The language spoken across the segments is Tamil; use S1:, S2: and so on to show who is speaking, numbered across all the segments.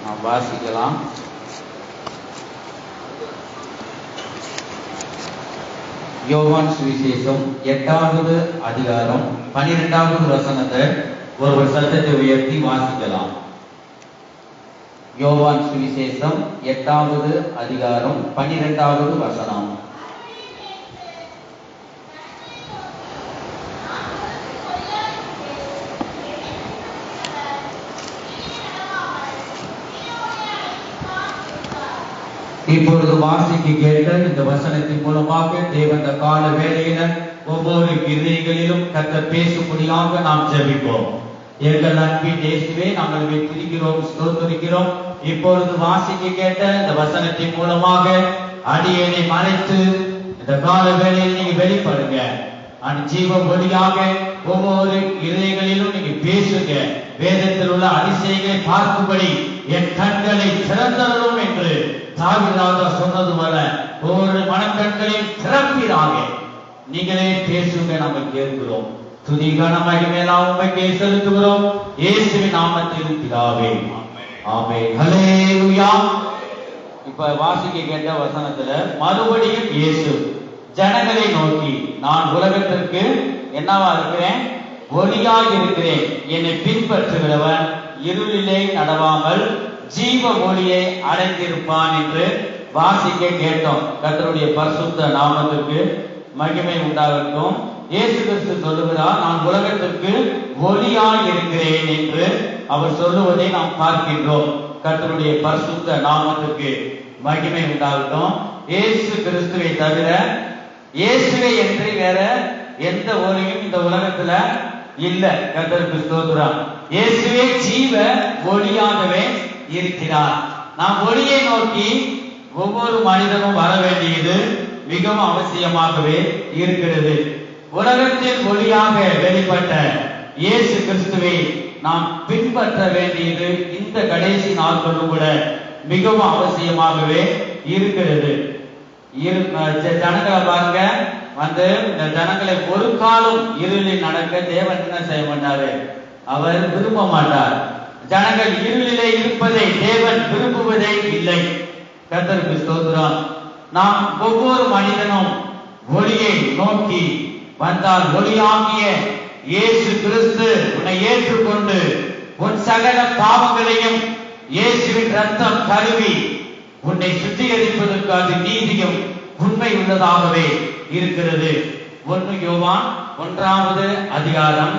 S1: நாம் வாசிக்கலாம். யோவான் சுவிசேஷம் 8வது அதிகாரம் 12வது வசனத்தை ஒருவர் சத்தத்தை உயர்த்தி வாசிக்கலாம். யோவான் சுவிசேஷம் 8வது அதிகாரம் 12வது வசனம். இப்பொழுது வாசிக்க கேட்ட இந்த வசனத்தின் மூலமாக தேவன் கால வேளையில ஒவ்வொரு இருதயங்களிலும் கர்த்தர் பேசும்படியாக நாம் ஜெபிப்போம். எங்கள் அன்பின் இயேசுவே, நாங்கள் துதிக்கிறோம், ஸ்தோத்திரிக்கிறோம். இப்பொழுது வாசிக்க கேட்ட இந்த வசனத்தின் மூலமாக அடியேனை மறைத்து இந்த கால வேளையில் நீங்க வெளிப்படுங்க. ஜீவ ஒளியாக ஒவ்வொரு இருதயங்களிலும் நீங்க பேசுங்க. வேதத்தில் உள்ள அதிசயங்களை பார்க்கும்படி என் கண்களை திறந்தரும் என்று தாவீது சொன்னது போல ஒவ்வொரு மனக்கண்களையும் திறப்பீராக. நீங்களே பேசுங்க, நம்ம கேட்கிறோம். துதி கன மகிமையெல்லாம் உம்மைக்கே செலுத்துகிறோம். இயேசுவின் நாமத்தில் பிதாவே, ஆமென். ஹல்லேலூயா. இப்ப வாசிக்க கேட்ட வசனத்துல மறுபடியும் இயேசு ஜனங்களை நோக்கி, நான் உலகத்திற்கு என்னவா இருக்கிறேன்? ஒளியாக இருக்கிறேன். என்னை பின்பற்றுகிறவன் இருளிலே நடவாமல் ஜீவ ஒளியை அடைந்திருப்பான் என்று வாசிக்க கேட்டோம். கர்த்தருடைய பரிசுத்த நாமத்துக்கு மகிமை உண்டாகட்டும். இயேசு கிறிஸ்து சொல்லுகிறார், நான் உலகத்திற்கு ஒளியாய் இருக்கிறேன் என்று அவர் சொல்லுவதை நாம் பார்க்கின்றோம். கர்த்தருடைய பரிசுத்த நாமத்துக்கு மகிமை உண்டாகட்டும். இயேசு கிறிஸ்துவை தவிர, இயேசுவை என்று வேற எந்த ஒளியும் இந்த உலகத்துல இல்ல. கர்த்தருக்கு ஸ்தோத்திரம். இயேசுவே ஜீவ ஒளியாகவே இருக்கிறார். நாம் ஒளியை நோக்கி ஒவ்வொரு மனிதனும் வர வேண்டியது மிகவும் அவசியமாகவே இருக்கிறது. உலகத்தில் ஒளியாக வெளிப்பட்ட இயேசு கிறிஸ்துவை நாம் பின்பற்ற வேண்டியது இந்த கடைசி நாட்களும் கூட மிகவும் அவசியமாகவே இருக்கிறது. ஜனங்களை பாருங்க, இந்த ஜனங்களை ஒரு காலம் இருளில் நடக்க தேவன் என்ன செய்ய மாட்டாரு? அவர் விரும்ப மாட்டார். ஜனங்கள் இருளிலே இருப்பதை தேவன் விரும்புவதே இல்லை. கர்த்தருக்கு ஸ்தோத்திரம். நாம் ஒவ்வொரு மனிதனும் ஒளியை நோக்கி வந்தால், ஒளியாகிய இயேசு கிறிஸ்து உன்னை ஏற்றுக்கொண்டு உன் சகல பாவங்களையும் இயேசுவின் ரத்தம் கழுவி உன்னை சுத்திகரிப்பதற்கு அது நீதியும் உண்மை உள்ளதாகவே இருக்கிறது. 1 யோவான் 1வது அதிகாரம்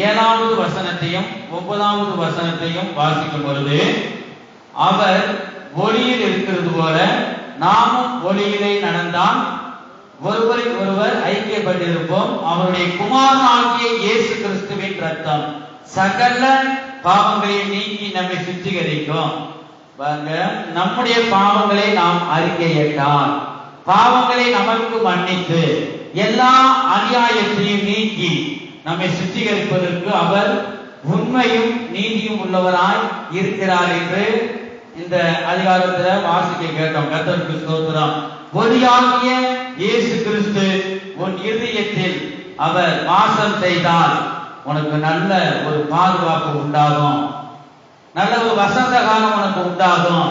S1: 7வது வசனத்தையும் 9வது வசனத்தையும் வாசிக்கும் பொழுது, அவர் ஒளியில் இருக்கிறது போல நாமும் ஒளியிலே நடந்தால் ஒருவரை ஒருவர் ஐக்கியப்பட்டிருப்போம். அவருடைய குமாரனாகிய இயேசு கிறிஸ்துவின் ரத்தம் சகல பாவங்களை நீக்கி நம்மை சுத்திகரிக்கும். நம்முடைய பாவங்களை நாம் அறிக்கையிட்டால், பாவங்களை நமக்கு மன்னித்து எல்லா அநியாயத்தையும் நீக்கி நம்மை சுத்திகரிப்பதற்கு அவர் உண்மையும் நீதியும் உள்ளவராய் இருக்கிறார் என்று இந்த அதிகாரத்துல வாசிக்க கேட்டோம். கர்த்தருக்கு ஸ்தோத்திரம். ஒளியாகிய இயேசு கிறிஸ்து உன் இருதயத்தில் அவர் வாசம் செய்தால் உனக்கு நல்ல ஒரு பாதுகாப்பு உண்டாகும், நல்ல ஒரு வசந்த காலம் உனக்கு உண்டாகும்.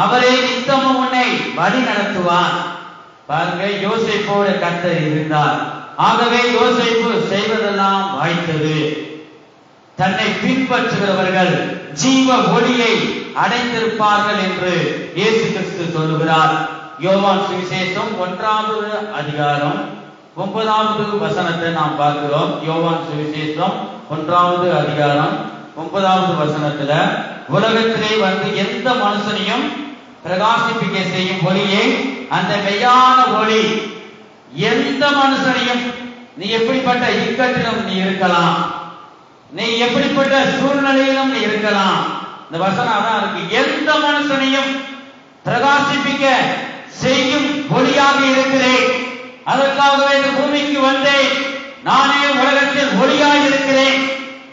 S1: அவரே நித்தமும் உன்னை வழி நடத்துவார். பாருங்க, யோசேப்போட கர்த்தர் இருந்தார். ஆகவே யோசேப்பு செய்வதெல்லாம் வாய்த்தது. தன்னை பின்பற்றுகிறவர்கள் ஜீவ ஒளியை அடைந்திருப்பார்கள் என்று இயேசு கிறிஸ்து சொல்லுகிறார். யோவான் சுவிசேஷம் 1வது அதிகாரம் 9வது வசனத்தை நாம் பார்க்கிறோம். யோவான் சுவிசேஷம் 1வது அதிகாரம் 9வது வசனத்துல, உலகத்திலே வந்து எந்த மனுஷனையும் பிரகாசிப்பிக்க செய்யும் ஒளியை, அந்த மெய்யான ஒளி எந்த மனுஷனையும், நீ எப்படிப்பட்ட இக்கட்டிலும் நீ இருக்கலாம், நீ எப்படிப்பட்ட சூழ்நிலையிலும் நீ இருக்கலாம், இந்த வசனம் அதான் இருக்கு. எந்த மனுஷனையும் பிரகாசிப்பிக்க செய்யும் ஒளியாக இருக்கிறேன். அதற்காகவே இந்த பூமிக்கு வந்தேன். நானே உலகத்தில் ஒளியாய் இருக்கிறேன்.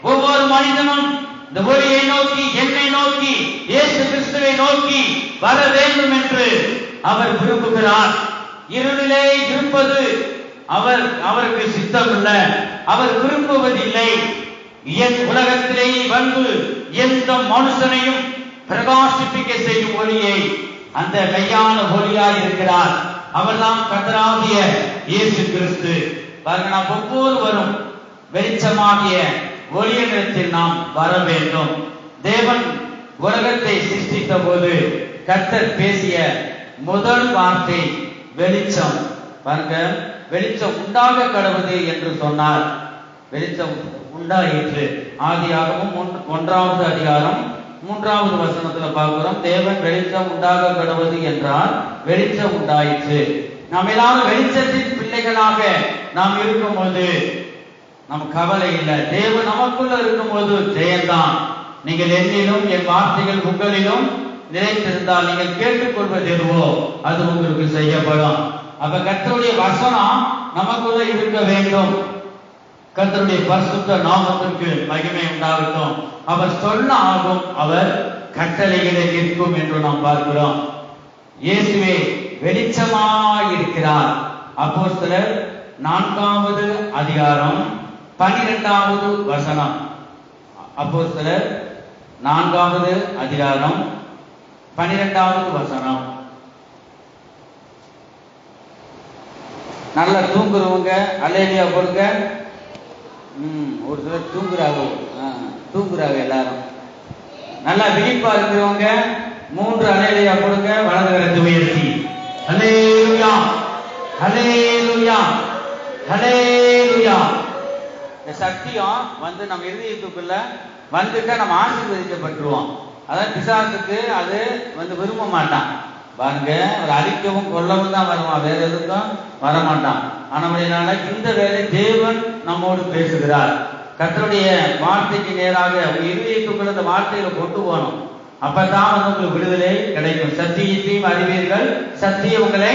S1: ஒவ்வொரு மனிதனும் இந்த ஒளியை நோக்கி, என்னை நோக்கி, இயேசு கிறிஸ்துவை நோக்கி வர வேண்டும் என்று அவர் விரும்புகிறார். இருளிலே இருப்பது அவருக்கு சித்தம் இல்ல, அவர் விரும்புவதில்லை. என் உலகத்திலே வந்து எந்த மனுஷனையும் பிரகாசிப்பிக்க செய்யும் ஒளியை, அந்த மெய்யான ஒளியாய் இருக்கிறார். அவர்தான் கர்த்தராகிய இயேசு கிறிஸ்து. பாருங்க, நாம் ஒவ்வொருவரும் வெளிச்சமாகிய ஒளியிடத்தில் நாம் வர வேண்டும். தேவன் உலகத்தை சிருஷ்டித்த போது கர்த்தர் பேசிய முதல் வார்த்தை வெளிச்சம். பாருங்க, வெளிச்சம் உண்டாக கடவுது என்று சொன்னார். வெளிச்சம் உண்டாயிற்று. ஆதியாகமம் 1வது அதிகாரம் 3வது வசனத்துல பார்க்கிறோம். தேவன் வெளிச்சம் உண்டாக கடவுது என்றால் வெளிச்சம் உண்டாயிற்று. நாம் எல்லாரும் வெளிச்சத்தின் பிள்ளைகளாக நாம் இருக்கும்போது நம் கவலை இல்லை. தேவன் நமக்குள்ள இருக்கும்போது ஜெயந்தான். நீங்கள் என்னிலும் என் வார்த்தைகள் உங்களிலும் நிலைத்திருந்தால் நீங்கள் கேட்டுக்கொள்வது எதுவோ அது உங்களுக்கு செய்யப்படும். அப்ப கர்த்தருடைய வசனம் நமக்குள்ள இருக்க வேண்டும். கர்த்தருடைய பரிசுத்த நாமத்திற்கு மகிமை உண்டாகட்டும். அவர் சொல்ல ஆகும், அவர் கட்டளைகளை நிற்கும் என்று நாம் பார்க்கிறோம். இயேசுவே வெளிச்சமாயிருக்கிறார். அப்போஸ்தலர் 4வது அதிகாரம் 12வது வசனம். அப்போஸ்தலர் 4வது அதிகாரம் 12வது வசனம். நல்லா தூங்குறவங்க அல்லேலூயா போடுங்க. ஒரு சிலர் தூங்குறாங்க எல்லாரும். நல்லா விழிப்பா இருக்கிறவங்க 3 அல்லேலூயா போடுங்க. வலது கரத்தை உயர்த்தி அல்லேலூயா அல்லேலூயா அல்லேலூயா. இந்த சத்தியம் வந்து நம்ம இருதயத்துக்குள்ள வந்துட்டா நம்ம ஆசீர்வதிக்கப்பட்டுருவோம். அதான் பிசாசுக்கு அது வந்து விரும்ப மாட்டான். பாருங்க, ஒரு அழிக்கவும் கொல்லவும் தான் வருவான், வேற எதுக்கும் வரமாட்டான். ஆனபடினால இந்த வேலை தேவன் நம்மோடு பேசுகிறார். கர்த்தருடைய வார்த்தைக்கு நேராக உங்க இருதயத்துக்குள்ள இந்த வார்த்தைகளை கொண்டு போகணும். அப்பதான் வந்து உங்களுக்கு விடுதலை கிடைக்கும். சத்தியத்தையும் அறிவீர்கள், சத்தியம் உங்களை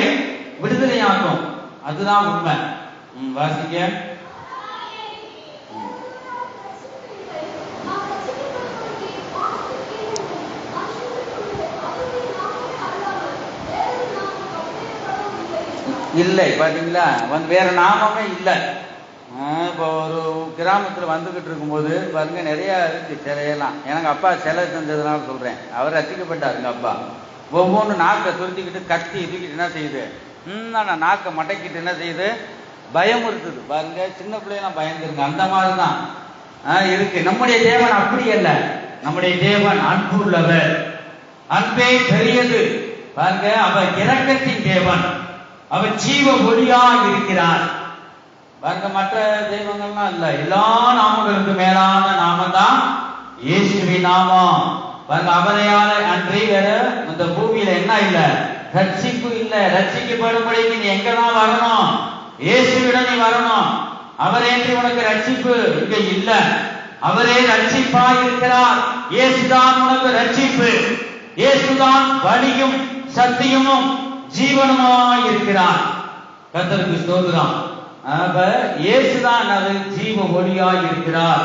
S1: விடுதலையாக்கும். அதுதான் உண்மை. வாசிங்க. இல்லை பாத்தீங்களா, வேற நாமமே இல்லை. இப்போ ஒரு கிராமத்துல வந்துகிட்டு இருக்கும்போது பாருங்க நிறைய இருக்கு சிலையெல்லாம். எனக்கு அப்பா சிலை செஞ்சதுனால சொல்றேன். அவர் ரசிக்கப்பட்டார். எங்க அப்பா ஒவ்வொன்று நாக்கை துருத்திக்கிட்டு கத்தி தூக்கிட்டு என்ன செய்யுது, நாக்கை மடக்கிட்டு என்ன செய்யுது, பயமுறுத்துது. பாருங்க, சின்ன பிள்ளைலாம் பயந்துருங்க. அந்த மாதிரி தான் இருக்கு. நம்முடைய தேவன் அப்படி அல்ல. நம்முடைய தேவன் அன்பு உள்ளவர். அன்பே பெரியது. பாருங்க, அவர் இரக்கத்தின் தேவன். அவர் ஜீவ ஒளியா இருக்கிறார். பாருங்க, மற்ற தெய்வங்கள்லாம் இல்ல. எல்லா நாமங்களுக்கு மேலான நாமம் தான் இயேசுவின் நாமம். பாருங்க, அவரையால அன்றி வேற இந்த பூமியில என்ன இல்ல, ரட்சிப்பு இல்ல. ரட்சிக்கப்படும்படிக்கு நீ எங்கதான் வரணும்? இயேசுவிடம் நீ வரணும். அவரேன்றி உனக்கு ரட்சிப்பு இங்க இல்ல. அவரே ரட்சிப்பா இருக்கிறார். இயேசுதான் உனக்கு ரட்சிப்பு. இயேசுதான் வழியும் சத்தியமும் ஜீவனுமாய் இருக்கிறார். கர்த்தருக்கு ஸ்தோத்திரம். அப்ப இயேசுதான் அது ஜீவ ஒளியாய் இருக்கிறார்.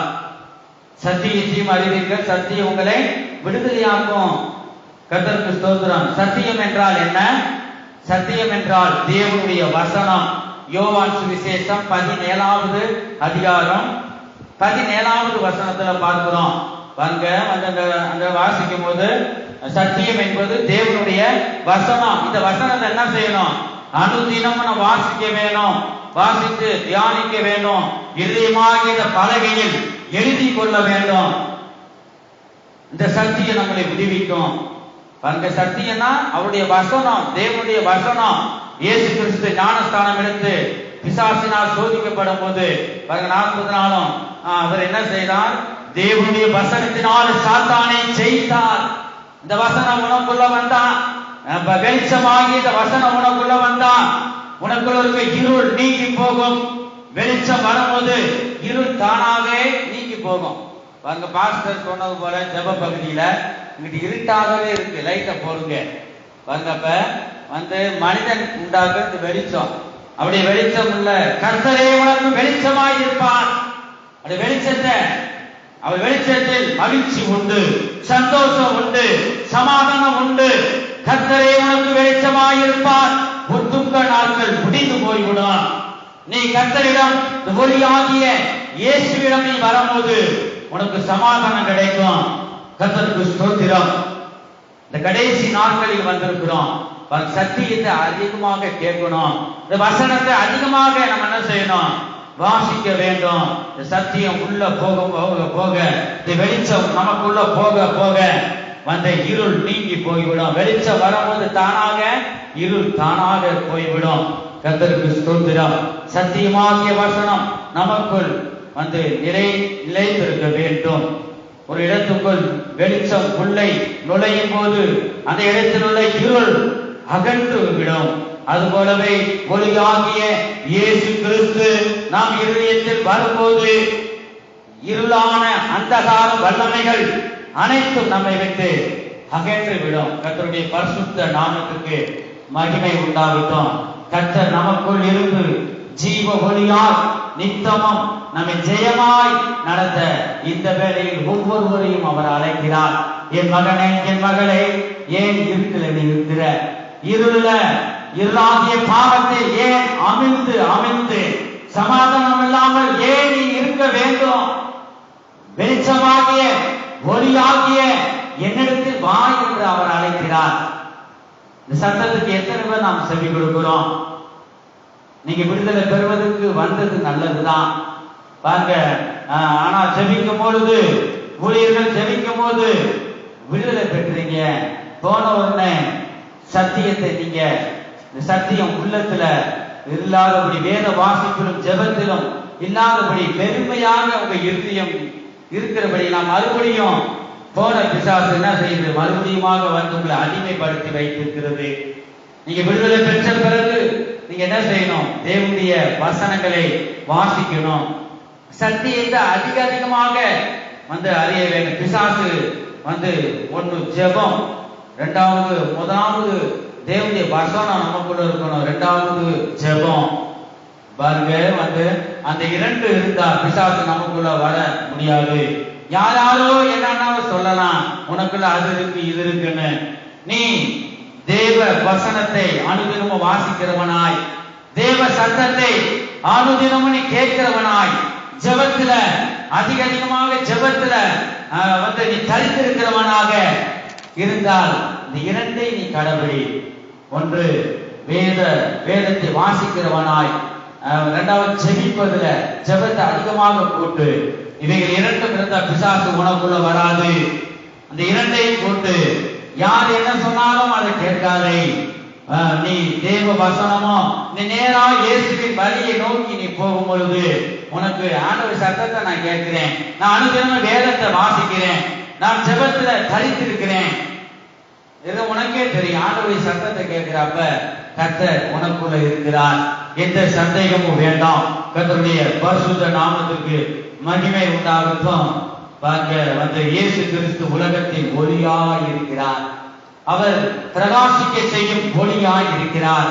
S1: சத்தியத்தையும் அறிவீர்கள், சத்தியம் உங்களை விடுதலையாக்கும். கர்த்தருக்கு ஸ்தோத்திரம். சத்தியம் என்றால் என்ன? சத்தியம் என்றால் தேவனுடைய வசனம். யோவான் சுவிசேஷம் 17வது அதிகாரம் 17வது வசனத்துல பார்க்கிறோம். பாருங்க, அந்த வாசிக்கும் போது சத்தியம் என்பது தேவனுடைய வசனம். இந்த வசனத்தை என்ன செய்யணும்? அனுதினம் நம்ம வாசிக்க வேணும், வாசித்து தியானிக்க வேணும், இதயமாகிய இந்த பலகையில் எழுதி கொள்ள வேண்டும். இந்த சத்தியம் நம்மளை விடுவிக்கும். பாருங்க, சத்தியம்னா அவருடைய வசனம், தேவனுடைய வசனம். இயேசு கிறிஸ்து ஞானஸ்தானம் எடுத்து பிசாசினால் சோதிக்கப்படும் போது பாருங்க 40 நாளும் அவர் என்ன செய்தார்? தேவனுடைய வசனத்தினால் சாத்தானை ஜெயித்தார். இந்த வசனம் உனக்குள்ள வந்தா, வெளிச்சமாகி இந்த வசனம் உனக்குள்ள வந்தா உனக்குள்ள இருக்க இருள் நீங்கி போகும். வெளிச்சம் வரும்போது இருள் தானாவே நீங்கி போகும். பாருங்க, பாஸ்டர் சொன்னது போல ஜெப பகுதியில இங்கிட்டு இருட்டாகவே இருக்கு, லைட்டை போடுங்க. பாருங்க, அப்ப வந்து மனிதன் உண்டாக்குறது வெளிச்சம். அப்படி வெளிச்சம் உள்ள கர்த்தரே உனக்கு வெளிச்சமாய் இருப்பார். அப்படி வெளிச்சத்தை, அவர் வெளிச்சத்தில் மகிழ்ச்சி உண்டு, சந்தோஷம் உண்டு, சமாதானம் உண்டு. கர்த்தரே உனக்கு வெளிச்சமாய் இருப்பார். துக்க நாட்கள் முடிந்து போய்விடும். நீ கர்த்தரிடம் ஒளியாகிய இயேசுவிடம் நீ வரும்போது உனக்கு சமாதானம் கிடைக்கும். கர்த்தருக்கு ஸ்தோத்திரம். இந்த கடைசி நாட்களில் வந்திருக்கிறோம். சத்தியத்தை அதிகமாக கேட்கணும். இந்த வசனத்தை அதிகமாக நம்ம என்ன செய்யணும்? வாசிக்க வேண்டும். இந்த சத்தியம் உள்ள போக போக போக, இந்த வெளிச்சம் நமக்குள்ள போக போக வந்த இருள் நீங்கி போய்விடும். வெளிச்சம் வரும்போது தானாக இருள் தானாக போய்விடும். கர்த்தருக்கு ஸ்தோத்திரம். சத்தியமாகிய வசனம் நமக்குள் வந்து நிலைத்திருக்க வேண்டும். ஒரு இடத்துக்குள் வெளிச்சம் உள்ளே நுழையும் போது அந்த இடத்தில் உள்ள இருள் அகன்று விடும். அதுபோலவே ஒளியாகிய இயேசு கிறிஸ்து நாம் இருதயத்தில் வரும்போது இருளான அந்தகார வல்லமைகள் அனைத்தும் நம்மை விட்டு அகன்று விடும். கர்த்தருடைய பரிசுத்த நாமத்துக்கு மகிமை உண்டாகட்டும். கர்த்தர் நமக்குள் இருந்து ஜீவ ஒளியால் நித்தமும் நம்மை ஜெயமாய் நடத்த இந்த வேளையில் ஒவ்வொருவரையும் அவர் அழைக்கிறார். என் மகனே, என் மகளே, ஏன் இருட்டில் நீ இருக்கிற? இருளாகிய பாவத்தை ஏன் அமிழ்ந்து சமாதானம் இல்லாமல் ஏன் நீ இருக்க வேண்டும்? வெளிச்சமாகிய ஒளியாகிய என்னிடத்தில் வா என்று அவர் அழைக்கிறார். இந்த சத்தத்துக்கு எத்தனை பேர் நாம் செவி கொடுக்கிறோம்? நீங்க விடுதலை பெறுவதற்கு வந்தது நல்லதுதான் பாருங்க. ஆனா செபிக்கும் பொழுது, ஊழியர்கள் செபிக்கும் போது விடுதலை பெற்றீங்க. போன உடனே சத்தியத்தை நீங்க இந்த சத்தியம் உள்ளத்துல இல்லாதபடி, வேத வாசிப்பிலும் ஜெபத்திலும் இல்லாதபடி பெருமையாக உங்க இருதயம் இருக்கிறபடி நாம் மறுபடியும் போன பிசாசு என்ன செய்யுது? மறுபடியுமாக வந்து உங்களை அடிமைப்படுத்தி வைத்திருக்கிறது. நீங்க விடுதலை பெற்ற பிறகு நீங்க என்ன செய்யணும்? தேவனுடைய வசனங்களை வாசிக்கணும். சத்தியத்தை அதிகமாக வந்து அறிய வேண்டும். பிசாசு வந்து ஒன்று ஜெபம், முதலாவது தேவனுடைய வசனம் நமக்குள்ள இருக்கணும், இரண்டாவது ஜெபம். பாருங்க, வந்து அந்த இரண்டு இருந்தா பிசாசு நமக்குள்ள வர முடியாது. யாராரோ என்னன்னா சொல்லலாம், உனக்குள்ள அது இருக்கு இது இருக்குன்னு. நீ தேவ வசனத்தை அனுதினமும் வாசிக்கிறவனாய், தேவ சத்தத்தை அனுதினமும் நீ கேட்கிறவனாய், ஜெபத்துல அதிகமாக ஜெபத்துல வந்து நீ தரித்திருக்கிறவனாக இருந்தால் இந்த இரண்டை நீ கடைபிடி. ஒன்று வேதத்தை வாசிக்கிறவனாய், இரண்டாவது ஜெபிப்பதுல ஜெபத்தை அதிகமாக போட்டு, இவைகள் இரண்டும் இருந்தா பிசாசு உனக்குள்ள வராது. அந்த இரண்டையும் போட்டு யார் என்ன சொன்னாலும் அதை கேட்காதே. நீ தேவ வசனமோ நீ நேரா இயேசுவின் வழியை நோக்கி நீ போகும் பொழுது உனக்கு ஆண்டவர் சத்தத்தை நான் கேட்கிறேன், நான் அனுதினமும் வேதத்தை வாசிக்கிறேன், நான் ஜெபத்துல தரித்திருக்கிறேன், இது உனக்கே தெரியும். ஆண்டவருடைய சத்தத்தை கேட்கிறப்ப கர்த்தர் உனக்குள்ள இருக்கிறார். எந்த சந்தேகமும் வேண்டாம். கர்த்தருடைய பரிசுத்த நாமத்துக்கு மகிமை உண்டாகட்டும். வந்து இயேசு கிறிஸ்து உலகத்தின் ஒளியாய் இருக்கிறார். அவர் பிரகாசிக்க செய்யும் ஒளியாய் இருக்கிறார்.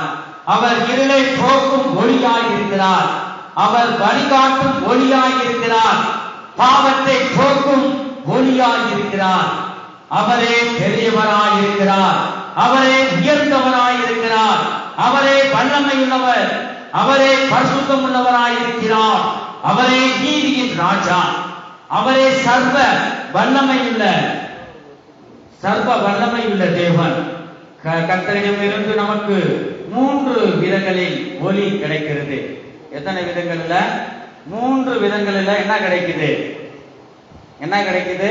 S1: அவர் இருளை போக்கும் ஒளியாய் இருக்கிறார். அவர் வழிகாட்டும் ஒளியாய் இருக்கிறார். பாவத்தை போக்கும் ஒளியாய் இருக்கிறார். அவரே பெரியவராய் இருக்கிறார். அவரே உயர்ந்தவராய் இருக்கிறார். அவரே வல்லமை உள்ளவர். அவரே பரிசுத்தம் உள்ளவராய் இருக்கிறார். அவரே நீதியின் ராஜா. அவரே சர்வ வல்லமையுள்ள தேவன். கர்த்தரிடம் இருந்து நமக்கு 3 விதங்களில் ஒளி கிடைக்கிறது. எத்தனை விதங்கள்ல? 3 விதங்கள்ல என்ன கிடைக்குது?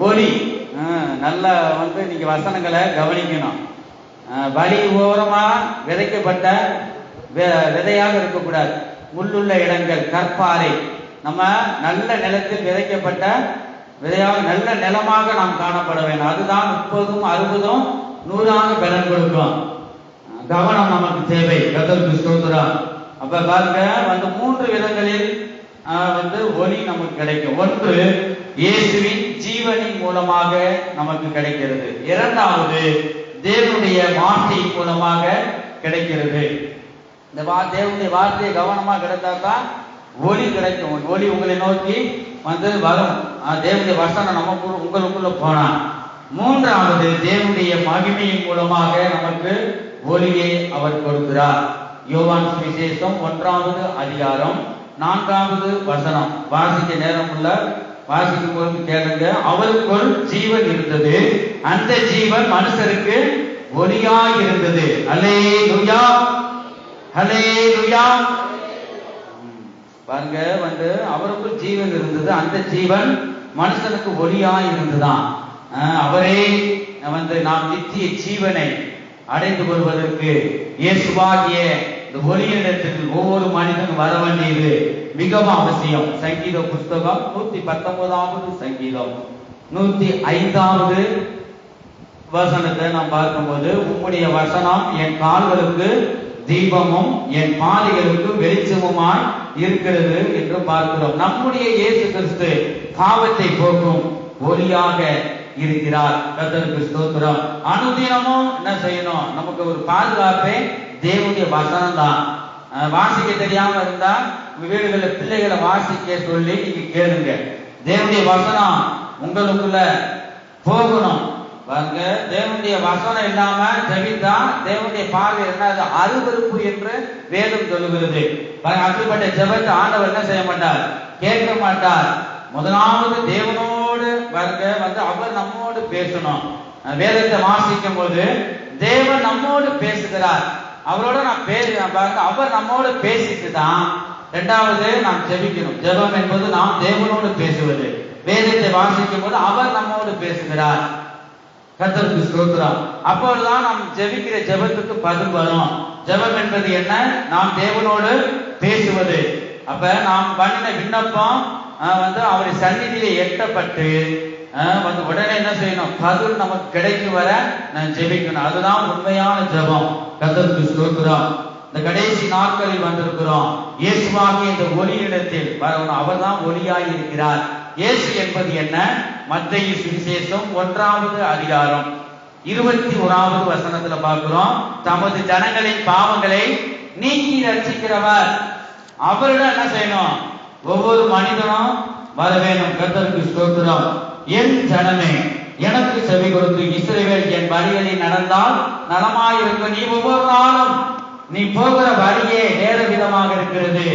S1: ஒளி. நல்லா வந்து நீங்க வசனங்களை கவனிக்கணும். வழி ஓரமா விதைக்கப்பட்ட விதையாக இருக்கக்கூடாது. முள்ளுள்ள இடங்கள், கற்பாறை, நம்ம நல்ல நிலத்தில் விதைக்கப்பட்ட விதையாக நல்ல நிலமாக நாம் காணப்பட வேண்டும். அதுதான் 30, 60, 100 பலன் கொடுக்கும். கவனம் நமக்கு தேவை. கர்த்தருக்கு ஸ்தோத்திரம். அப்ப பாருங்க, வந்து 3 விதங்களில் வந்து ஒளி நமக்கு கிடைக்கும். ஒன்று இயேசுவின் ஜீவனின் மூலமாக நமக்கு கிடைக்கிறது. இரண்டாவது தேவனுடைய வார்த்தையின் மூலமாக கிடைக்கிறது. இந்த தேவனுடைய வார்த்தையை கவனமா கிடைத்தாதான் ஒளி கிடைக்கும். ஒளி உங்களை நோக்கி வந்து வரும். தேவனுடைய வசனம் உங்களுக்குள்ள போனா. மூன்றாவது தேவனுடைய மகிமையின் மூலமாக நமக்கு ஒளியை அவர் கொடுக்கிறார். யோவான் சுவிசேஷம் 1வது அதிகாரம் 4வது வசனம். வாசிக்க நேரம் உள்ள வாசிக்கும் போது கேளுங்க. அவருக்குள் ஜீவன் இருந்தது, அந்த ஜீவன் மனுஷருக்கு ஒளியாய் இருந்தது. அல்லேலூயா, அல்லேலூயா. பாருங்க, அவருக்குள் ஜீவன் இருந்தது, அந்த ஜீவன் மனுஷனுக்கு ஒளியாய் இருந்துதான். அவரே நாம் நித்திய ஜீவனை அடைந்து கொள்வதற்கு இயேசுவாகிய இந்த ஒளியிடத்தில் ஒவ்வொரு மனிதனும் வர வேண்டியது மிகவும் அவசியம். சங்கீத புஸ்தகம் 119வது சங்கீதம் 105வது வசனத்தை நாம் பார்க்கும்போது, உம்முடைய வசனம் என் கால்களுக்கு தீபமும் என் பாதைகளுக்கு வெளிச்சமுமாய் இருக்கிறது என்று பார்க்கிறோம். நம்முடைய இயேசு கிறிஸ்து பாவத்தை போக்கும் ஒளியாக இருக்கிறார். கர்த்தருக்கு ஸ்தோத்திரம். அனுதினமும் என்ன செய்யணும்? நமக்கு ஒரு பாதுகாப்பே தேவனுடைய வசனம் தான். வாசிக்க தெரியாம இருந்தா வீடுகளில் பிள்ளைகளை வாசிக்க சொல்லி நீங்க கேளுங்க. தேவனுடைய வசனம் உங்களுக்குள்ள போகணும். பாருங்க, தேவனுடைய வசனம் இல்லாம ஜெபித்தா தேவனுடைய பார்வை என்ன? அது அருவருப்பு என்று வேதம் சொல்லுகிறது. அப்படிப்பட்ட ஜெபத்தை ஆண்டவர் என்ன செய்ய மாட்டார்? கேட்க மாட்டார். முதலாவது தேவனோடு அவர் நம்மோடு பேசணும். வேதத்தை வாசிக்கும் போது தேவன் நம்மோடு பேசுகிறார். அவரோட நான் பேசுறேன் பாருங்க, அவர் நம்மோடு பேசிட்டு தான் இரண்டாவது நாம் ஜெபிக்கணும். ஜெபம் என்பது நாம் தேவனோடு பேசுவது. வேதத்தை வாசிக்கும் போது அவர் நம்மோடு பேசுகிறார். கர்த்தருக்கு ஸ்தோத்திரம். அப்போதுதான் நாம் ஜெபிக்கிற ஜெபத்துக்கு பதில் வரும். ஜெபம் என்பது என்ன? நாம் தேவனோடு பேசுவது. அப்ப நாம் பண்ணின விண்ணப்பம் அவருடைய சந்நிதியிலே எட்டப்பட்டு உடனே என்ன செய்யணும்? பதில் நமக்கு கிடைக்கும் வர நான் ஜெபிக்கணும். அதுதான் உண்மையான ஜெபம். கர்த்தருக்கு ஸ்தோத்திரம். இந்த கடைசி நாட்களில் வந்திருக்கிறோம். இயேசுவாகிய இந்த ஒளியிடத்தில் வரணும். அவர் தான் ஒளியாய் இருக்கிறார். இயேசு என்பது என்ன? மத்தேயு சுவிசேஷம் 1வது அதிகாரம் 21வது வசனத்துல பார்க்கிறோம். தமது ஜனங்களின் பாவங்களை நீக்கி ரட்சிக்கிறவர். அவரிடம் என்ன செய்யணும்? ஒவ்வொரு மனிதனும் வர வேணும். கர்த்தருக்கு ஸ்தோத்திரம். என் ஜனமே, எனக்கு செவி கொடுத்து இஸ்ரவேல் என் வழிகளில் நடந்தால் நலமாயிருக்கும். நீ ஒவ்வொரு நாளும் நீ போகிற வழியே வேற விதமாக இருக்கிறது.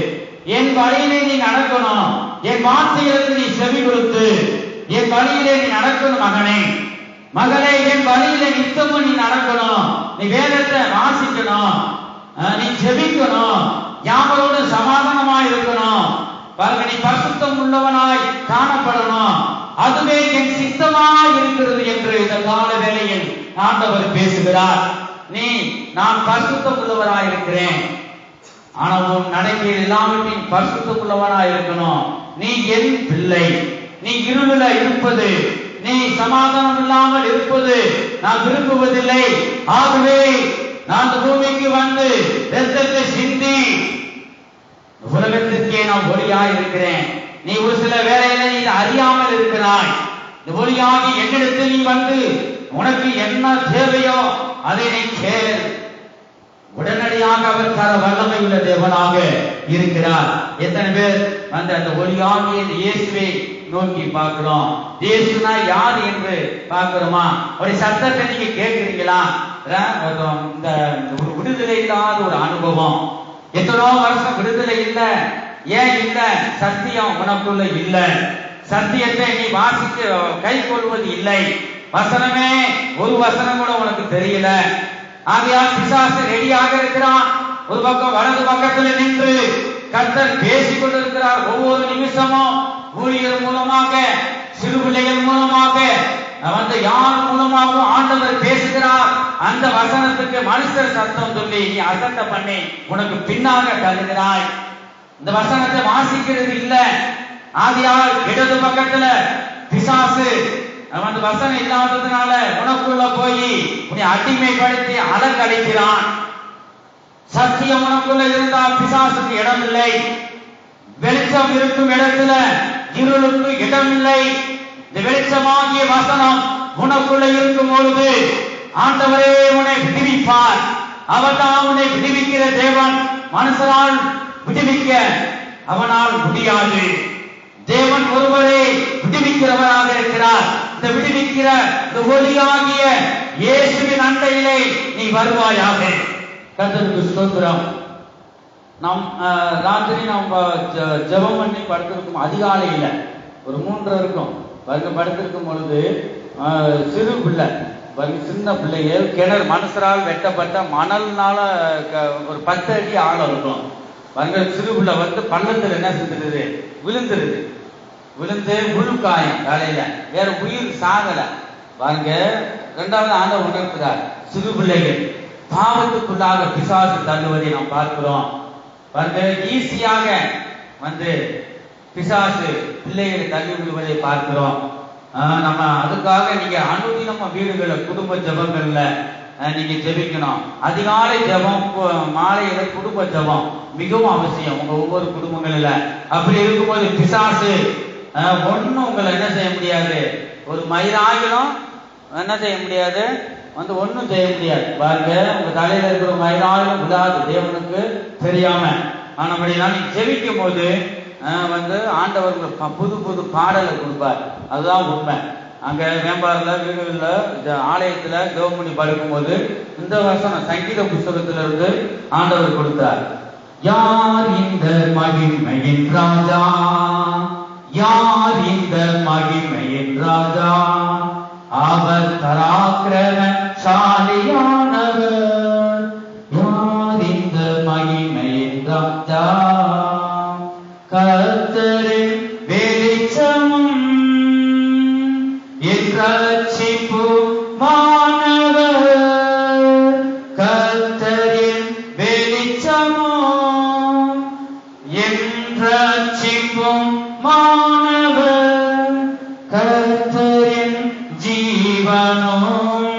S1: என் வழியிலே நீ நடக்கணும். என் வார்த்தைகளுக்கு நீ செவி கொடுத்து என் வழியிலே நீ நடக்கணும். மகனே, மகளே, என் வழியிலே நித்தமும் நீ நடக்கணும். நீ வேதத்தை வாசிக்கணும், நீ ஜெபிக்கணும், யாவரோடு சமாதானமாய் இருக்கணும். பாருங்க, நீ பரிசுத்தம் உள்ளவனாய் காணப்படணும். அதுவே என் சித்தமாய் இருக்கிறது என்று இந்த கால வேளையில் ஆண்டவர் பேசுகிறார். நான் பரிசுத்தம் உள்ளவராய் இருக்கிறேன், ஆனா உன் நடைமுறை எல்லாவற்றையும் பரிசுத்தம் உள்ளவனாய் இருக்கணும். நீ என் பிள்ளை. நீ இருளில இருப்பது, நீ சமாதானம் இல்லாமல் இருப்பது நான் விரும்புவதில்லை. ஆகவே நான் இந்த பூமிக்கு வந்து ரத்தத்தை சிந்தி உலகத்திற்கே நான் ஒளியாய் இருக்கிறேன். நீ ஒரு சில வேளையில நீ அறியாமல் இருக்கிறாய். இந்த ஒளியாகி என்னிடத்தில் நீ வந்து உனக்கு என்ன தேவையோ அதை நீ கேள். உடனடியாக அவர் தர வல்லமை உள்ள தேவனாக இருக்கிறார். எத்தனை பேர் அந்த ஒளியாகிய இயேசுவை நோக்கி பார்க்கிறோம்? இயேசுனா யார் என்று பார்க்கிறோமா? அவருடைய சத்தத்தை நீங்க கேட்கிறீங்களா? இந்த ஒரு விடுதலை இல்லாத ஒரு அனுபவம். எத்தனோ வருஷம் விடுதலை இல்லை. ஏன் இல்லை? சத்தியம் உனக்குள்ள இல்லை. சத்தியத்தை நீ வாசிக்க கை கொள்வது இல்லை. வசனமே ஒரு வசனம் கூட உனக்கு தெரியல. ஆகையால் பிசாசு ரெடியாக இருக்கிறான். ஒரு பக்கம் வலது பக்கத்தில் நின்று கர்த்தர் பேசிக் கொண்டிருக்கிறார். ஒவ்வொரு நிமிஷமும் ஊழியர் மூலமாக, சிறு பிள்ளைகள் மூலமாக, யார் மூலமாகவும் ஆண்டவர் பேசுகிறார். அந்த வசனத்துக்கு மனுஷர் சத்தம் சொல்லி நீ அசட்ட பண்ணி உனக்கு பின்னாக தருகிறாய். இந்த வசனத்தை வாசிக்கிறது இல்லை. ஆகையால் இடது பக்கத்துல பிசாசு வசனம் இல்லாததுனால உனக்குள்ள போய் உன்னை அடிமைப்படுத்தி அலங்கடிக்கிறான். சத்தியம் உனக்குள்ள இருந்தால் பிசாசுக்கு இடம் இல்லை. வெளிச்சம் இருக்கும் இடத்துல இருளுக்கு இடம் இல்லை. இந்த வெளிச்சமாகிய வசனம் உனக்குள்ள இருக்கும் பொழுது ஆண்டவரே உன்னை விடுவிப்பார். அவர் தான் உன்னை விடுவிக்கிற தேவன். மனுஷனால் விடுவிக்க அவனால் முடியாது. தேவன் ஒருவரே விடுவிக்கிறவராக இருக்கிறார். இந்த விடுவிக்கிற இந்த ஒளியாகிய இயேசுவின் அண்டையிலே நீ வருவாயாக. கர்த்தருக்கு ஸ்தோத்திரம். நாம் ராத்திரி நாம் ஜெபம் பண்ணி படுத்திருக்கும் அதிகாலையில் ஒரு 3 இருக்கும் படுத்திருக்கும் பொழுது சிறு பிள்ளை சின்ன பிள்ளைகள் கிணறு மனுஷரால் வெட்டப்பட்ட மணல்னால ஒரு 10 அடி ஆழம் இருக்கும். சிறு பிள்ளை பள்ளத்தில் என்ன செஞ்சிருது, விழுந்துருது. விழுந்து உள்காயம் தலையில, வேற உயிர் சாகல. பாருங்க, 2வது ஆண்டவர் உணர்த்துறார், சிறு பிள்ளைகள் பாவத்துக்குள்ளாக பிசாசு தள்ளுவதை நாம் பார்க்கிறோம். பாருங்க, ஈஸியாக பிசாசு பிள்ளைகளை தள்ளி விடுவதை பார்க்கிறோம். நம்ம அதுக்காக நீங்க அனுதினம் வீடுகள்ல குடும்ப ஜபங்கள்ல நீங்க ஜெபிக்கணும். அதிகாலை ஜபம், மாலையில குடும்ப ஜபம் மிகவும் அவசியம் உங்க ஒவ்வொரு குடும்பங்கள்ல. அப்படி இருக்கும்போது பிசாசு ஒன்னும் உங்களை என்ன செய்ய முடியாது, ஒரு மயிராகிலும் என்ன செய்ய முடியாது, ஒன்னும் செய்ய முடியாது. பாருங்க, உங்க தலையில இருக்கிற மயிராகிலும் விடாது, தேவனுக்கு தெரியாம. ஆனபடினா நீங்க ஜெபிக்கும் போது ஆண்டவர்களுக்கு புது புது பாடலை கொடுப்பார். அதுதான் உண்மை. அங்க வேம்பாறுல வீடுகளில் ஆலயத்துல ஜெபம் பண்ணி படுக்கும் போது இந்த வருஷம் சங்கீத புஸ்தகத்துல இருந்து ஆண்டவர் கொடுத்தார். யார் இந்த மகிமையின் ராஜா, யார் இந்த மகிமையின் ராஜா, அவர் பராக்கிரமசாலியானவர். யார் இந்த மகிமையின் ராஜா, கர்த்தரின் வெளிச்சமும் என் ரட்சிப்புமானவர். கர்த்தரின் வெளிச்சமும் என் ரட்சிப்புமானவர். கர்த்தரின் ஜீவனும்,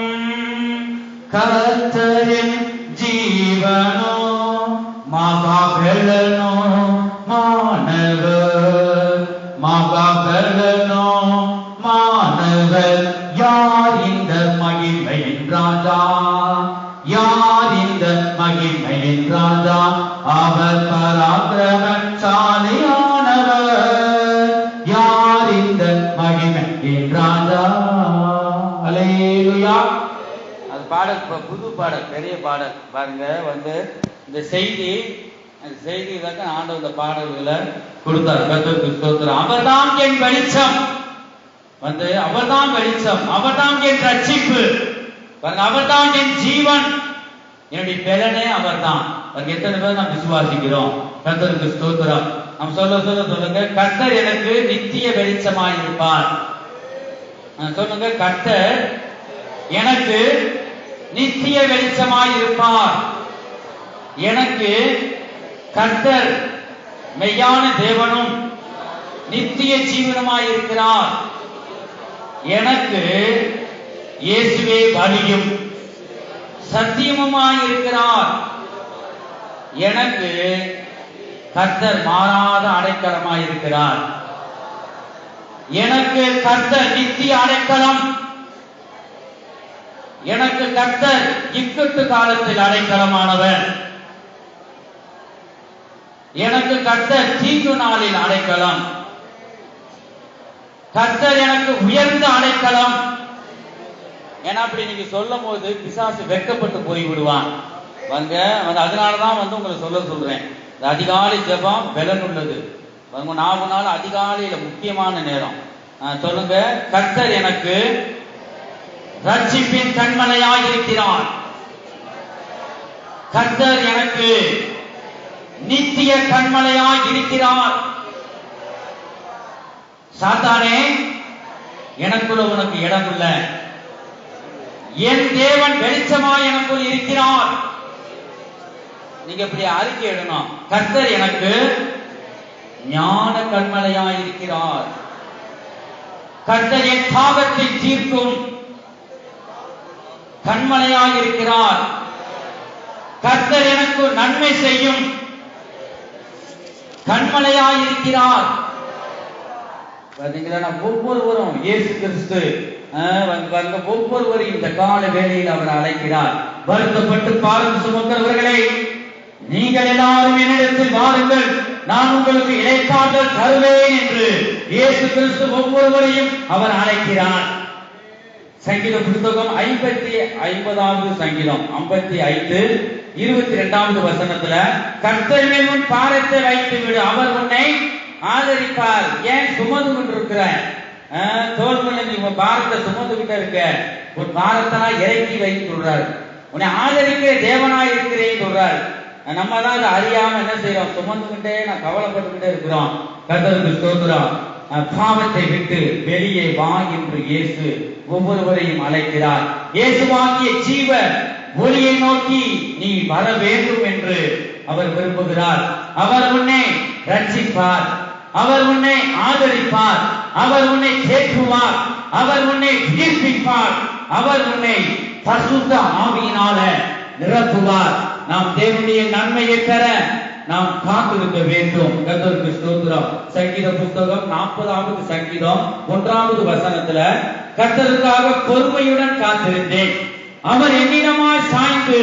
S1: கர்த்தரின் ஜீவனும் மகாபலனோ மாணவர், மகாபலனோ மாணவர். யார் இந்த மகிமையின் ராஜா, யார் இந்த மகிமையின் ராஜா, அவர் பராக்கிரமசாலியானவர். யார் இந்த மகிமையின் ராஜா. அல்லேலூயா. அது பாடல், புது பாடல், பெரிய பாடல். பாருங்க, இந்த செய்தி, அந்த செய்தியில ஆண்டவர் இந்த பாடல்களை கொடுத்தார். கர்த்தருக்கு ஸ்தோத்திரம். அவர்தான் என் வெளிச்சம், அவர்தான் வெளிச்சம், அவர்தான் என் ரட்சிப்பு, அவர்தான் என் ஜீவன், என்னுடைய பலனே அவர்தான். எத்தனை பேர் நாம் விசுவாசிக்கிறோம்? கர்த்தருக்கு ஸ்தோத்திரம். நாம் சொல்லுங்க, கர்த்தர் எனக்கு நித்திய வெளிச்சமாய் இருப்பார். சொல்லுங்க, கர்த்தர் எனக்கு நித்திய வெளிச்சமாய் இருப்பார். எனக்கு கர்த்தர் மெய்யான தேவனும் நித்திய ஜீவனுமாய் இருக்கிறார். எனக்கு இயேசுவே வழியும் சத்தியமுமாய் இருக்கிறார். எனக்கு கர்த்தர் மாறாத அடைக்கலமாய் இருக்கிறார். எனக்கு கர்த்தர் நித்திய அடைக்கலம். எனக்கு கர்த்தர் இக்கட்டு காலத்தில் அடைக்கலமானவர். எனக்கு கர்த்தர் தீங்கு நாளில் அடைக்கலம். கர்த்தர் எனக்கு உயர்ந்த அடைக்கலம். ஏன்னா அப்படி நீங்க சொல்லும் போது பிசாசு வெட்கப்பட்டு போய் விடுவான். அதனாலதான் உங்களை சொல்றேன். அதிகாலை ஜெபம் பலன் உள்ளது. 4 நாள் அதிகாலையில முக்கியமான நேரம். சொல்லுங்க, கர்த்தர் எனக்கு ரட்சிப்பின் கண்மலையாய் இருக்கிறார். கர்த்தர் எனக்கு நித்திய கண்மலையாய் இருக்கிறார். சாத்தானே, எனக்குள்ள உனக்கு இடம் இல்ல. என் தேவன் வெளிச்சமாய் எனக்குள் இருக்கிறார். நீங்க இப்படி அறிக்கை இடணும். கர்த்தர் எனக்கு ஞான கண்மலையாய் இருக்கிறார். கர்த்தர் என் தாகத்தை தீர்க்கும் கண்மலையாய் இருக்கிறார். கர்த்தர் எனக்கு நன்மை செய்யும் கண்மலையாய் இருக்கிறார். பாத்தீங்களா, ஒவ்வொருவரும் இயேசு கிறிஸ்து ஒவ்வொருவரும் இந்த கால வேளையில் அவர் அழைக்கிறார். வருத்தப்பட்டு பாரம் சுமக்கிறவர்களே, நீங்கள் எல்லாரும் என்னிடத்தில் வாருங்கள், நான் உங்களுக்கு இளைப்பாறுதல் தருவேன் என்று இயேசு கிறிஸ்து ஒவ்வொருவரையும் அவர் அழைக்கிறார். சங்கீத புத்தகம் 50வது சங்கீதம் 55:22 வசனத்துல, கர்த்தர் மேல் உன் பாரத்தை வைத்து விடு, அவர் உன்னை ஆதரிப்பார். ஏன் சுமந்து கொண்டிருக்கிற தோல் மேல நீ உன் பாரத்தை சுமந்துகிட்ட இருக்க, உன் பாரத்தெல்லாம் இறக்கி வைன்னு சொல்றாரு. உன்னை ஆதரிக்கிற தேவனாய் இருக்கிறேன்னு சொல்றாரு. நம்ம தான் அதை அறியாம என்ன செய்யறோம், சுமந்துகிட்டே நான் கவலைப்பட்டுக்கிட்டே இருக்கிறோம். கர்த்தருக்கு ஸ்தோத்திரம். பாவத்தை விட்டு வெளியே வா என்று இயேசு ஒவ்வொருவரையும் அழைக்கிறார். இயேசுவாகிய ஜீவ ஒளியை நோக்கி நீ வர வேண்டும் என்று அவர் விரும்புகிறார். அவர் உன்னை ரட்சிப்பார், அவர் உன்னை ஆதரிப்பார், அவர் உன்னை தேற்றுவார், அவர் உன்னை தீர்ப்பிப்பார், அவர் உன்னை பரிசுத்த ஆவியினால நிரப்புவார். நாம் தேவனுடைய நன்மையை பெற நாம் காத்திருக்க வேண்டும். கர்த்தருக்கு ஸ்தோத்திரம். சங்கீத புஸ்தகம் 40வது சங்கீதம் 1வது வசனத்துல கர்த்தருக்காக பொறுமையுடன் காத்திருந்தேன், அவர் என்னிடமாய் சாய்ந்து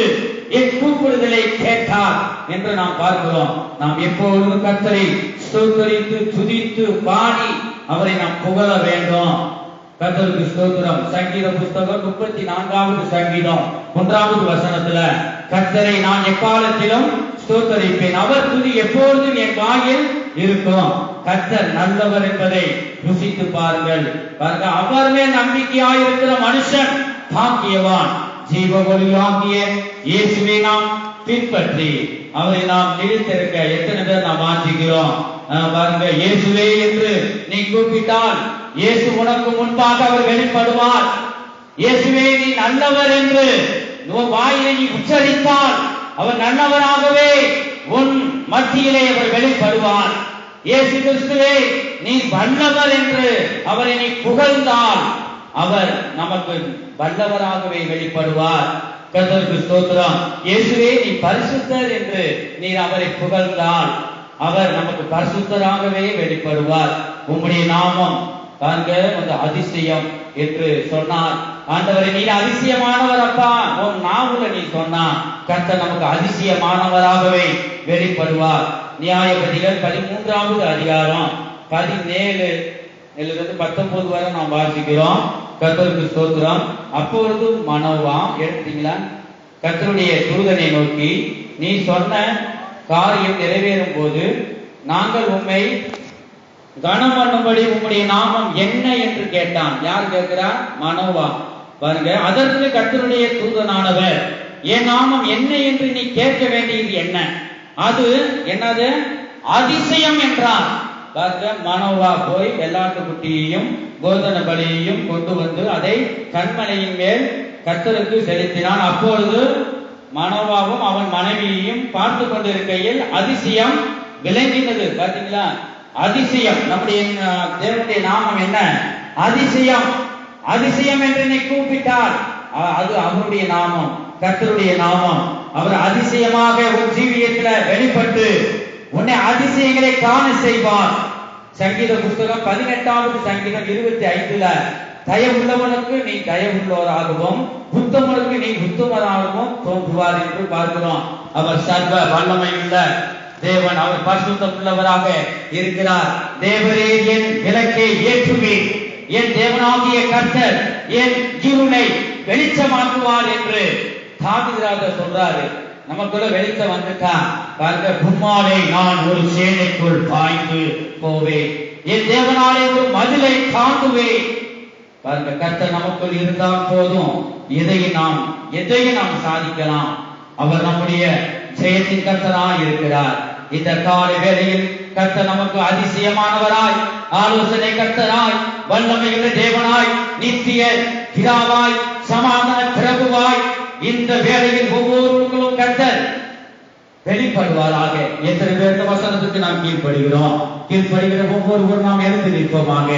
S1: என் கூப்பிடுதலை கேட்டார் என்று நாம் பார்க்கிறோம். நாம் எப்பொழுதும் கர்த்தரை ஸ்தோத்தரித்து துதித்து பாடி அவரை நாம் புகழ வேண்டும். கர்த்தருக்கு ஸ்தோத்திரம். சங்கீத புஸ்தகம் 34வது சங்கீதம் 1வது வசனத்துல கர்த்தரை நான் எக்காலத்திலும் ஸ்தோத்தரிப்பேன், அவர் துதி எப்பொழுதும் என் வாயில் இருக்கும். கர்த்தர் நல்லவர் என்பதை ருசித்து பாருங்கள். பாருங்க, அவர் மேல் நம்பிக்கையாயிருக்கிற மனுஷன் பாக்கியவான். ஜீவ ஒளியாகிய இயேசுவை நாம் பின்பற்றி அவரை நாம் நிலைத்திருக்க எத்தனை பேர் நாம் வாஞ்சிக்கிறோம்? பாருங்க, இயேசுவே என்று நீ கூப்பிட்டால் இயேசு உனக்கு முன்பாக அவர் வெளிப்படுவார். இயேசுவே நீ நல்லவர் என்று வாயிலை நீ உச்சரித்தால் அவர் நல்லவராகவே உன் மத்தியிலே அவர் வெளிப்படுவார். இயேசு கிறிஸ்துவே நீ வல்லவர் என்று அவரை நீ புகழ்ந்தால் அவர் நமக்கு வல்லவராகவே வெளிப்படுவார். கர்த்தருக்கு ஸ்தோத்திரம். இயேசுவே நீ பரிசுத்தர் என்று நீர் அவரை புகழ்ந்தால் அவர் நமக்கு பரிசுத்தராகவே வெளிப்படுவார். உம்முடைய நாமம் பாருங்க வந்து அதிசயம் என்று சொன்னார். ஆண்டவரே நீர் அதிசயமானவர் அப்பா, உன் நாவுல நீ சொன்னா கர்த்தர் நமக்கு அதிசயமானவராகவே வெளிப்படுவார். நியாயபதிகள் 13வது அதிகாரம் 17-19 வரை நாம் வாசிக்கிறோம். கர்த்தருக்கு ஸ்தோத்திரம். அப்பொழுது மனோவா எடுத்தீங்களா, கர்த்தருடைய தூதனை நோக்கி நீ சொன்ன காரியம் நிறைவேறும் போது நாங்கள் உம்மை கனம் பண்ணும்படி உம்முடைய நாமம் என்ன என்று கேட்டான். யார் கேட்கிறார்? மனோவா. பாருங்க, அதற்கு கர்த்தருடைய தூதனானவர் என் நாமம் என்ன என்று நீ கேட்க வேண்டியது என்ன? அது என்னது? அதிசயம் என்றார். பாருங்க, மனோவா போய் வெள்ளாட்டுக்குட்டியையும் கோதன பலியையும் கொண்டு வந்து அதை கண்மலையின் மேல் கர்த்தருக்கு செலுத்தினான். அப்பொழுது மனோவாவும் அவன் மனைவியையும் பார்த்து கொண்டிருக்கையில் அதிசயம் விளங்கினது. பாத்தீங்களா, அதிசயம். நம்முடைய தேவனுடைய நாமம் என்ன? அதிசயம். அதிசயம் என்று நீ கூப்பிட்டால் அது அவருடைய நாமம், கர்த்தருடைய நாமம். அவர் அதிசயமாக உன் ஜீவியத்துல வெளிப்பட்டு உன்னை அதிசயங்களை காண செய்வார். சங்கீத புஸ்தகம் 18வது சங்கீதம் 25ல தயவுள்ளவனுக்கு நீ தயவுள்ளவராகவும் புத்தமனுக்கு நீ புத்தமராகவும் தோன்றுவார் என்று பார்க்கிறோம். அவர் சர்வ வல்லமையுள்ள தேவன், அவர் பரிசுத்தம் உள்ளவராக இருக்கிறார். தேவரே என் விளக்கை ஏற்றுவேன், என் தேவனாகிய கர்த்தர் என் இருளை வெளிச்சமாக்குவார் என்று தாவீது சொல்றாரு. நமக்குள்ள வெளிச்சம் வந்துட்டா பாருங்க, கும்மாலை நான் ஒரு சேனைக்குள் பாய்ந்து போவேன், என் தேவனாலே ஒரு மதிலை தாண்டுவேன். பாருங்க, கர்த்தர் நமக்குள் இருந்தால் போதும் எதையும் நாம் சாதிக்கலாம். அவர் நம்முடைய ஜெயத்தின் கர்த்தராய் இருக்கிறார். இந்த காலை வேளையில் கர்த்தர் நமக்கு அதிசயமானவராய், ஆலோசனை கர்த்தராய், வல்லமையுள்ள தேவனாய், நித்திய பிதாவாய், சமாதான பிரபுவாய் இந்த வேளையில் ஒவ்வொருவருக்கும் கர்த்தர் வெளிப்படுவாராக. எத்தனை பேர் இந்த வசனத்துக்கு நாம் கீழ்ப்படுகிறோம்? கீழ்ப்படுகிற ஒவ்வொருவரும் நாம் எழுந்து நிற்போமாக.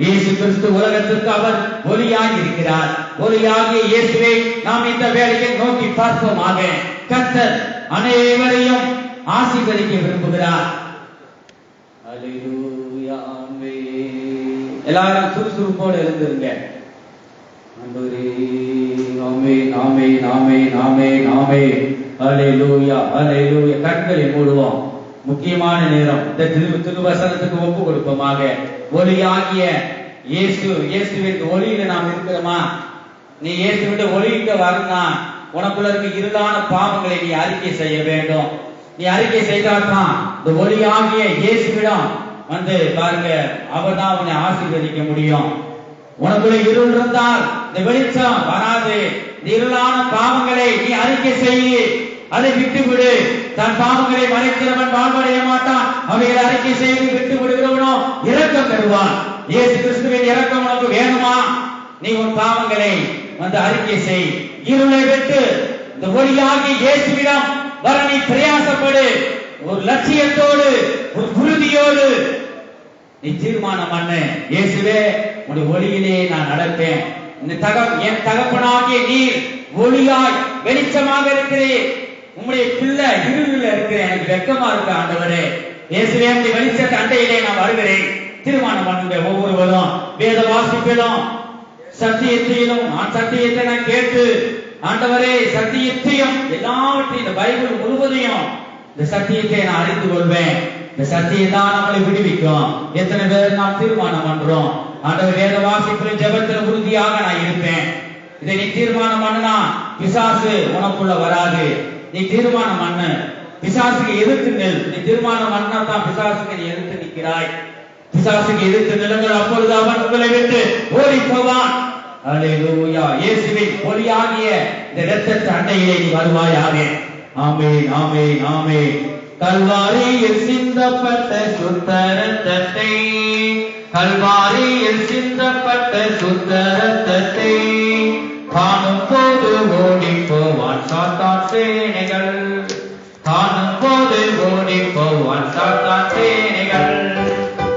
S1: இயேசு கிறிஸ்து உலகத்திற்கு அவர் ஒளியாய் இருக்கிறார். ஒளியாகிய இயேசுவை நாம் இந்த வேளையில் நோக்கி பார்ப்போமாக. கர்த்தர் அனைவரையும் ஆசீர்வதிக்க விரும்புகிறார். அல்லேலூயா. எல்லாரும் சுறுசுறுப்போடு எழுந்திருங்க. ஆமென், ஆமென், ஆமென், ஆமென், ஆமென். அல்லேலூயா, அல்லேலூயா. கண்களை மூடுவோம். முக்கியமான நேரம். இந்த திருவசனத்துக்கு ஒப்பு கொடுப்போமாக. ஒளியாகிய இயேசுவின் ஒளியில நாம் இருக்கிறோமா? நீ இயேசுவின் ஒளியிட்ட வரணும்னா உனக்குள்ள இருக்க இருளான பாவங்களை நீ அறிக்கை செய்ய வேண்டும். நீ அறிக்கை செய்தால்தான் இந்த ஒளியாகிய இயேசுவிடம் பாருங்க, அவர் தான் உன்னை ஆசீர்வதிக்க முடியும். உனக்குள்ள இருள் இருந்தால் இந்த வெளிச்சம் வராது. இந்த இருளான பாவங்களை நீ அறிக்கை செய்ய, அதை விட்டுவிடு. தன் பாவங்களை மறைக்கிறவன் வாழ்வடைய மாட்டான். அவைகளை அறிக்கை செய்து விட்டு விடுகிறவனோ இரக்கம் பெறுவான். இயேசு கிறிஸ்துவின் இரக்கம் உனக்கு வேணுமா? நீ உன் பாவங்களை அறிக்கை செய். இருளை விட்டு இந்த ஒளியாகி இயேசுவிடம் வர நீ பிரயாசப்படு. ஒரு லட்சியத்தோடு, ஒரு உறுதியோடு நீ தீர்மானம் பண்ணு. இயேசுவே, உன்னுடைய ஒளியிலே நான் நடப்பேன். என் தகப்பனாகிய நீர் ஒளியாய் வெளிச்சமாக இருக்கிறேன். உம்முடைய பிள்ளை இருளில் இருக்கிறேன். எனக்கு வெட்கமா இருக்கு ஆண்டவரே. இயேசுவே, உம்முடைய வெளிச்ச அண்டையிலே நான் வருகிறேன். தீர்மானம் பண்ணுங்க. ஒவ்வொருவரும் வேத வாசிப்பிலும் சத்தியத்தையிலும் நான் சத்தியத்தை நான் கேட்டு, ஆண்டவரே சத்தியத்தையும் எல்லாவற்றையும் இந்த பைபிள் முழுவதையும் இந்த சத்தியத்தை நான் அறிந்து கொள்வேன். இந்த சத்தியம் தான் நம்மளை விடுவிக்கும். எத்தனை பேர் நாம் தீர்மானம் பண்றோம்? ஆண்டவர் வேத வாசிப்பிலும் ஜெபத்தில் உறுதியாக நான் இருப்பேன். இதை நீ தீர்மானம் பண்ணுனா பிசாசு உனக்குள்ள வராது. நீ தீர்மானம் பண்ணு. பிசாசுக்கு எதிர்த்து நில். நீ தீர்மானம் பண்ணா தான் பிசாசுக்கு நீ எதிர்த்து நிற்கிறாய். பிசாசுக்கு எதிர்த்து நிலுங்கள், அப்பொழுது அவன் உங்களை விட்டு ஓடி போவான். அல்லேலூயா. இயேசுவின் ஒளியாகிய இந்த இரத்தத்தின் அண்டையிலே நீ வருவாயாக. ஆமென், ஆமென், ஆமென். கல்வாரியில் சிந்தப்பட்ட சுத்த இரத்தத்தை, கல்வாரியில் சிந்தப்பட்ட சுத்த இரத்தத்தை காணும் போது ஓடி போவான் சாத்தான் சேனைகள். காணும் போது ஓடி போவான் சாத்தான் சேனைகள்.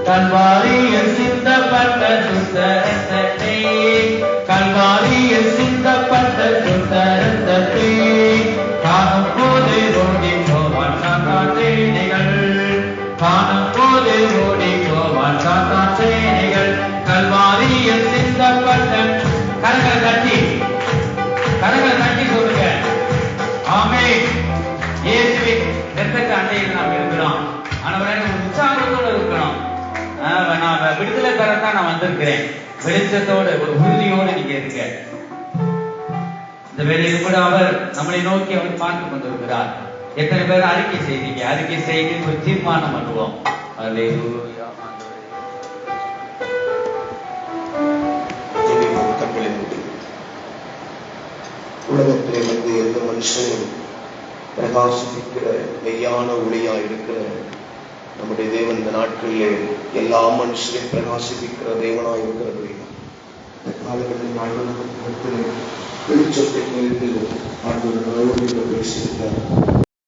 S1: கல்வாரியில் சிந்தப்பட்ட சுத்த இரத்தத்தை, கல்வாரியில் சிந்தப்பட்ட சுத்த இரத்தத்தை காணும் போது ஓடி போவான் சாத்தான் சேனைகள். காணும் போது ஓடி போவான் சாத்தான் சேனைகள். கல்வாரியில் சிந்தப்பட்ட கரங்கள் தட்டி சொல்லுங்க. ஆமென். இயேசுவின் இரத்தத்தின் அண்டையில் நாம் இருக்கிறோம். ஆண்டவரே, ஒரு உற்சாகத்தோடு இருக்கணும். நான் விடுதலை பெறத்தான் நான் வந்திருக்கிறேன். வெளிச்சத்தோடு, ஒரு உறுதியோடு நீங்க இருக்க. இந்த வேலையில் கூட அவர் நம்மளை நோக்கி அவர் பார்த்து கொண்டிருக்கிறார். எத்தனை பேர் அறிக்கை செய்தீங்க? அறிக்கை செய்து ஒரு தீர்மானம் பண்ணுவோம். அல்லேலூயா.
S2: உலகத்திலே எந்த மனுஷனும் பிரகாசிக்கிற மெய்யான ஒளியா இருக்கிற நம்முடைய தேவன் இந்த நாட்களிலே எல்லா மனுஷரையும் பிரகாசிப்பிக்கிற தேவனாய் இருக்கிறது. காலங்களில் ஆண்டவர் வெளிச்சத்தை குறித்து ஆண்டவர் பேசியிருக்கிறார்.